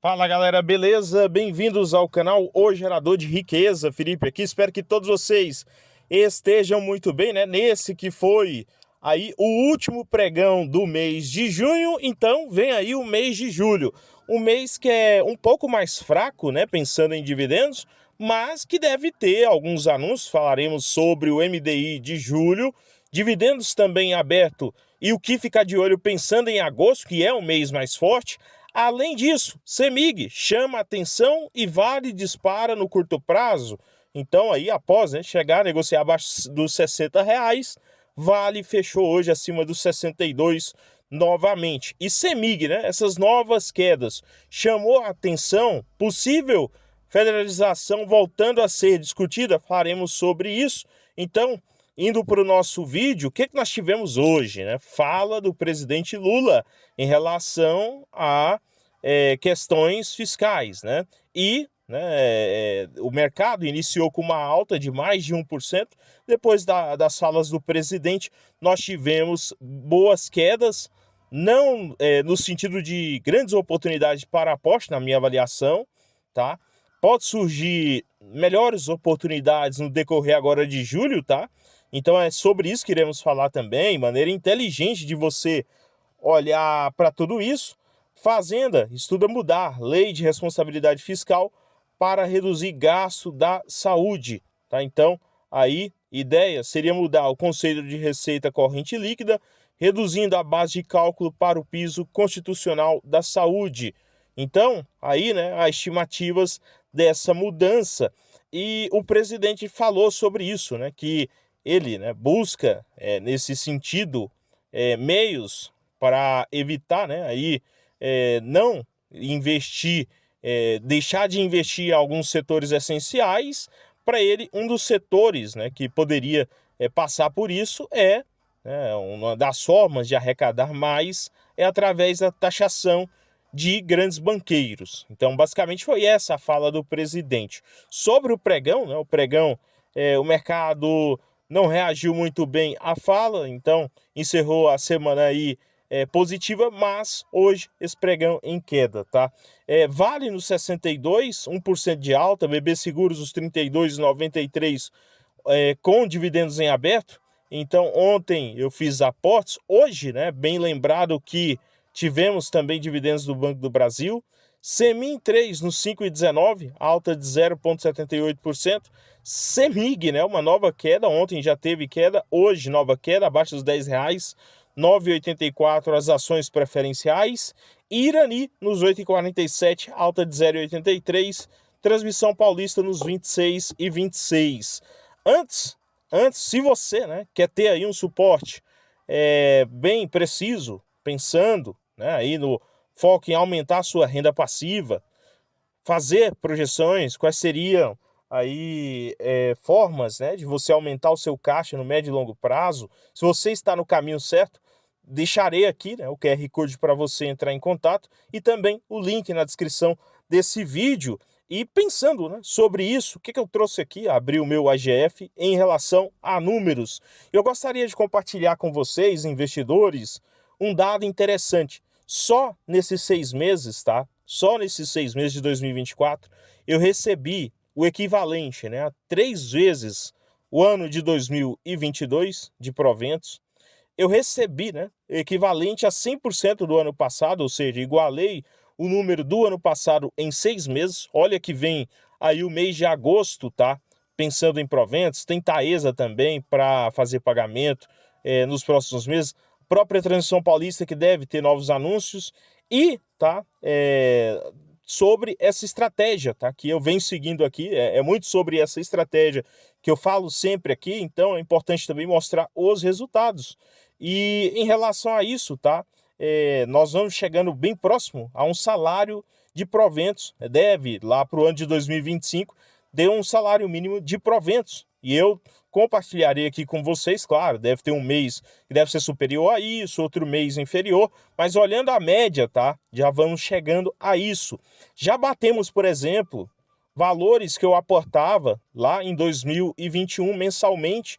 Fala galera, beleza? Bem-vindos ao canal O Gerador de Riqueza, Felipe aqui. Espero que todos vocês estejam muito bem, né? Nesse que foi aí o último pregão do mês de junho, então vem aí o mês de julho. Um mês que é um pouco mais fraco, né? Pensando em dividendos, mas que deve ter alguns anúncios. Falaremos sobre o MDI de julho, dividendos também aberto e o que ficar de olho pensando em agosto, que é um mês mais forte. Além disso, CEMIG chama atenção e Vale dispara no curto prazo. Então, aí, após chegar a negociar abaixo dos R$ 60, Vale fechou hoje acima dos 62 novamente. E CEMIG, né? Essas novas quedas chamou a atenção, possível federalização voltando a ser discutida, faremos sobre isso. Então, indo para o nosso vídeo, o que nós tivemos hoje, né? Fala do presidente Lula em relação a questões fiscais, né? E o mercado iniciou com uma alta de mais de 1%. Depois das falas do presidente, nós tivemos boas quedas, não no sentido de grandes oportunidades para aposta, na minha avaliação, tá? Pode surgir melhores oportunidades no decorrer agora de julho, tá? Então é sobre isso que iremos falar também, maneira inteligente de você olhar para tudo isso. Fazenda estuda mudar lei de responsabilidade fiscal para reduzir gasto da saúde, tá? Então, aí, ideia seria mudar o conceito de receita corrente líquida, reduzindo a base de cálculo para o piso constitucional da saúde. Então, aí, né, as estimativas dessa mudança. E o presidente falou sobre isso, né, que ele, né, busca, nesse sentido, meios para evitar, né, aí, não investir, deixar de investir em alguns setores essenciais. Para ele, um dos setores, né, que poderia passar por isso uma das formas de arrecadar mais é através da taxação de grandes banqueiros. Então, basicamente, foi essa a fala do presidente. Sobre o pregão, né, o mercado não reagiu muito bem à fala, então encerrou a semana aí positiva, mas hoje esse pregão em queda, tá? Vale nos 62, 1% de alta, BB Seguros os 32,93 com dividendos em aberto. Então ontem eu fiz aportes, hoje, né, bem lembrado que tivemos também dividendos do Banco do Brasil. Semin 3 no 5,19, alta de 0,78%. CEMIG, né, uma nova queda, ontem já teve queda, hoje nova queda, abaixo dos R$ 10, 9,84 as ações preferenciais. Irani nos 8,47, alta de 0,83. Transmissão Paulista nos 26,26. Antes, se você, né, quer ter aí um suporte bem preciso, pensando, né, aí no foco em aumentar a sua renda passiva, fazer projeções, quais seriam aí formas, né, de você aumentar o seu caixa no médio e longo prazo. Se você está no caminho certo, deixarei aqui, né, o QR Code para você entrar em contato e também o link na descrição desse vídeo. E pensando, né, sobre isso, o que eu trouxe aqui, abri o meu AGF em relação a números. Eu gostaria de compartilhar com vocês, investidores, um dado interessante. Só nesses 6 meses, tá? Só nesses 6 meses de 2024, eu recebi o equivalente, né, a 3 vezes o ano de 2022 de proventos. Eu recebi, né, equivalente a 100% do ano passado, ou seja, igualei o número do ano passado em 6 meses. Olha que vem aí o mês de agosto, tá? Pensando em proventos, tem Taesa também para fazer pagamento nos próximos meses. Própria Transição Paulista que deve ter novos anúncios e, tá? Sobre essa estratégia, tá? Que eu venho seguindo aqui, é muito sobre essa estratégia que eu falo sempre aqui, então é importante também mostrar os resultados. E em relação a isso, tá? Nós vamos chegando bem próximo a um salário de proventos, deve lá para o ano de 2025 deu um salário mínimo de proventos. E eu compartilharei aqui com vocês, claro, deve ter um mês que deve ser superior a isso, outro mês inferior, mas olhando a média, tá? Já vamos chegando a isso. Já batemos, por exemplo, valores que eu aportava lá em 2021 mensalmente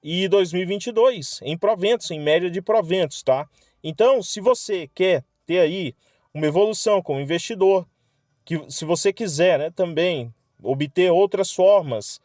e 2022 em proventos, em média de proventos, tá? Então, se você quer ter aí uma evolução como investidor, que se você quiser, né, também obter outras formas,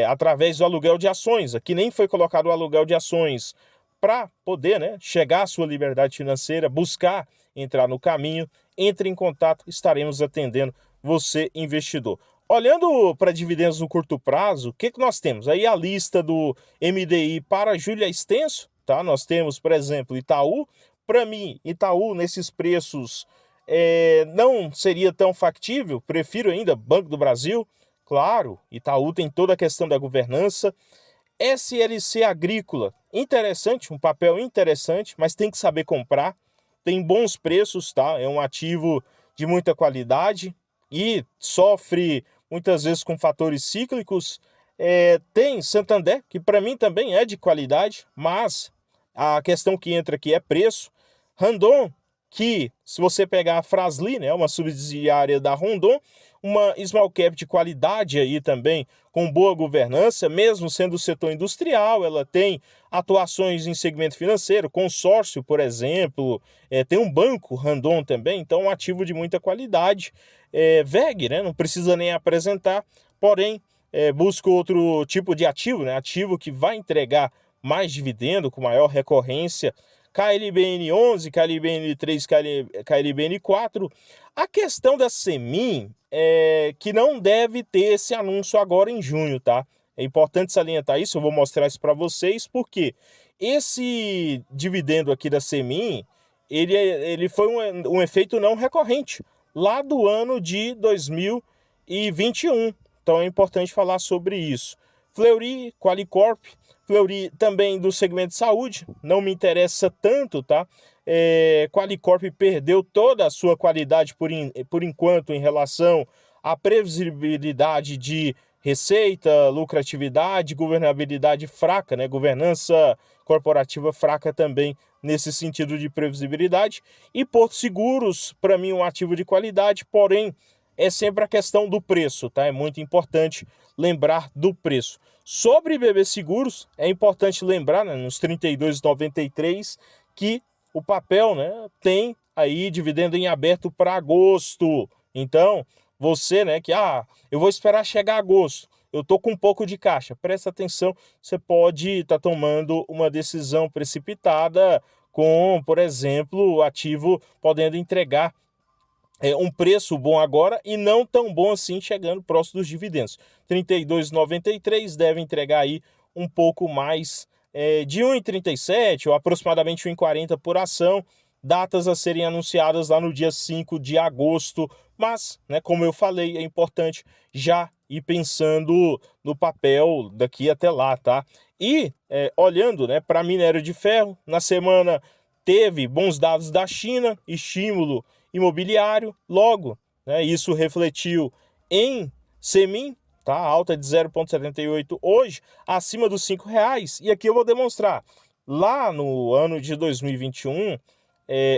através do aluguel de ações, aqui nem foi colocado o aluguel de ações, para poder, né, chegar à sua liberdade financeira, buscar entrar no caminho, entre em contato, estaremos atendendo você, investidor. Olhando para dividendos no curto prazo, o que nós temos? Aí a lista do MDI para julho é extenso, tá? Nós temos, por exemplo, Itaú. Para mim, Itaú, nesses preços, não seria tão factível, prefiro ainda Banco do Brasil. Claro, Itaú tem toda a questão da governança. SLC Agrícola, interessante, um papel interessante, mas tem que saber comprar. Tem bons preços, tá? É um ativo de muita qualidade e sofre muitas vezes com fatores cíclicos. Tem Santander, que para mim também é de qualidade, mas a questão que entra aqui é preço. Randon, que se você pegar a Fras-le, né, uma subsidiária da Rondon, uma small cap de qualidade aí também, com boa governança, mesmo sendo o setor industrial, ela tem atuações em segmento financeiro, consórcio, por exemplo, tem um banco, Randon também, então um ativo de muita qualidade. VEG, né, não precisa nem apresentar, porém, busca outro tipo de ativo, né, ativo que vai entregar mais dividendo, com maior recorrência, KLBN 11, KLBN 3, KLBN 4. A questão da Semin é que não deve ter esse anúncio agora em junho, tá? É importante salientar isso, eu vou mostrar isso para vocês, porque esse dividendo aqui da Semin, ele foi um efeito não recorrente, lá do ano de 2021. Então é importante falar sobre isso. Fleury, Qualicorp, Fleury também do segmento de saúde, não me interessa tanto, tá? Qualicorp perdeu toda a sua qualidade por enquanto em relação à previsibilidade de receita, lucratividade, governabilidade fraca, né? Governança corporativa fraca também nesse sentido de previsibilidade. E Porto Seguros, para mim, um ativo de qualidade, porém, é sempre a questão do preço, tá? É muito importante lembrar do preço. Sobre BB Seguros, é importante lembrar, né, nos 32,93, que o papel, né, tem aí dividendo em aberto para agosto. Então, você, né, que eu vou esperar chegar agosto, eu tô com um pouco de caixa, presta atenção, você pode estar tomando uma decisão precipitada com, por exemplo, o ativo podendo entregar um preço bom agora e não tão bom assim chegando próximo dos dividendos. 32,93 deve entregar aí um pouco mais de 1,37 ou aproximadamente 1,40 por ação, datas a serem anunciadas lá no dia 5 de agosto, mas, né, como eu falei, é importante já ir pensando no papel daqui até lá, tá? E olhando, né, para minério de ferro, na semana teve bons dados da China, estímulo imobiliário, logo, né, isso refletiu em Semin, tá, alta de 0,78 hoje, acima dos R$ 5. E aqui eu vou demonstrar, lá no ano de 2021,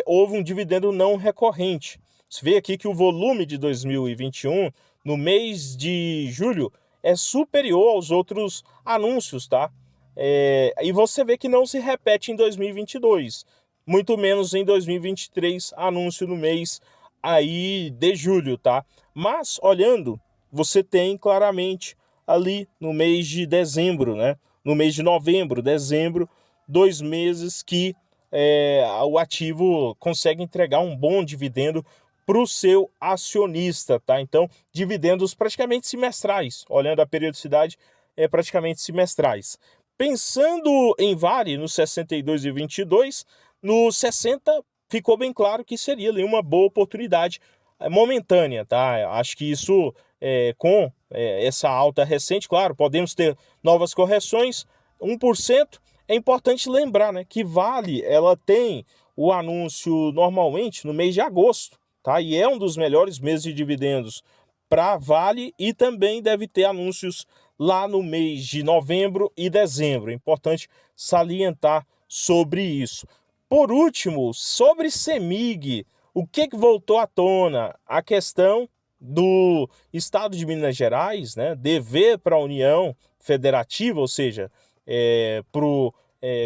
houve um dividendo não recorrente. Você vê aqui que o volume de 2021, no mês de julho, é superior aos outros anúncios, tá? E você vê que não se repete em 2022. Muito menos em 2023, anúncio no mês aí de julho, tá? Mas, olhando, você tem claramente ali no mês de dezembro, né? No mês de novembro, dezembro, 2 meses que o ativo consegue entregar um bom dividendo para o seu acionista, tá? Então, dividendos praticamente semestrais, olhando a periodicidade, praticamente semestrais. Pensando em Vale, no 62,22, no 60 ficou bem claro que seria ali uma boa oportunidade momentânea, tá? Acho que isso, com essa alta recente, claro, podemos ter novas correções, 1%. É importante lembrar, né, que Vale, ela tem o anúncio normalmente no mês de agosto, tá? E é um dos melhores meses de dividendos para Vale e também deve ter anúncios lá no mês de novembro e dezembro. É importante salientar sobre isso. Por último, sobre CEMIG, o que voltou à tona? A questão do Estado de Minas Gerais, né, dever para a União Federativa, ou seja, para o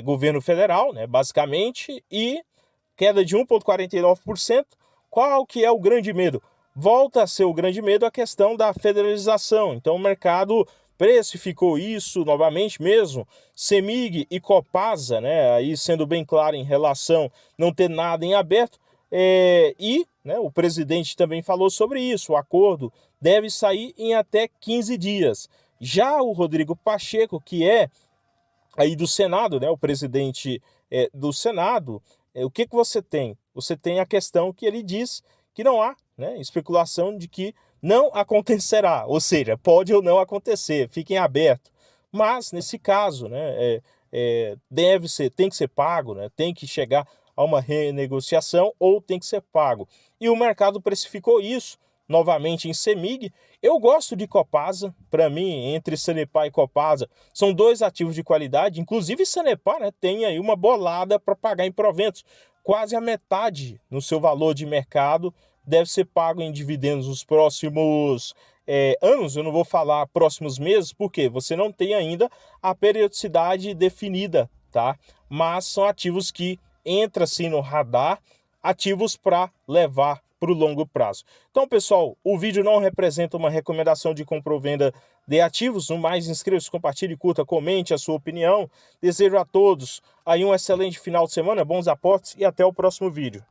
governo federal, né, basicamente, e queda de 1,49%. Qual que é o grande medo? volta a ser o grande medo a questão da federalização. Então o mercado precificou isso novamente mesmo, CEMIG e Copasa, né, aí sendo bem claro em relação não ter nada em aberto, né, o presidente também falou sobre isso, o acordo deve sair em até 15 dias. Já o Rodrigo Pacheco, que é aí do Senado, né, o presidente do Senado, o que você tem? Você tem a questão que ele diz que não há, né, especulação de que não acontecerá, ou seja, pode ou não acontecer, fiquem abertos. Mas, nesse caso, né, tem que ser pago, né, tem que chegar a uma renegociação ou tem que ser pago. E o mercado precificou isso, novamente em CEMIG. Eu gosto de Copasa, para mim, entre Sanepar e Copasa, são dois ativos de qualidade, inclusive Sanepar, né, tem aí uma bolada para pagar em proventos, quase a metade no seu valor de mercado deve ser pago em dividendos nos próximos anos, eu não vou falar próximos meses, porque você não tem ainda a periodicidade definida, tá? Mas são ativos que entram assim no radar, ativos para levar para o longo prazo. Então, pessoal, o vídeo não representa uma recomendação de compra ou venda de ativos. No mais, inscreva-se, compartilhe, curta, comente a sua opinião. Desejo a todos aí um excelente final de semana, bons aportes e até o próximo vídeo.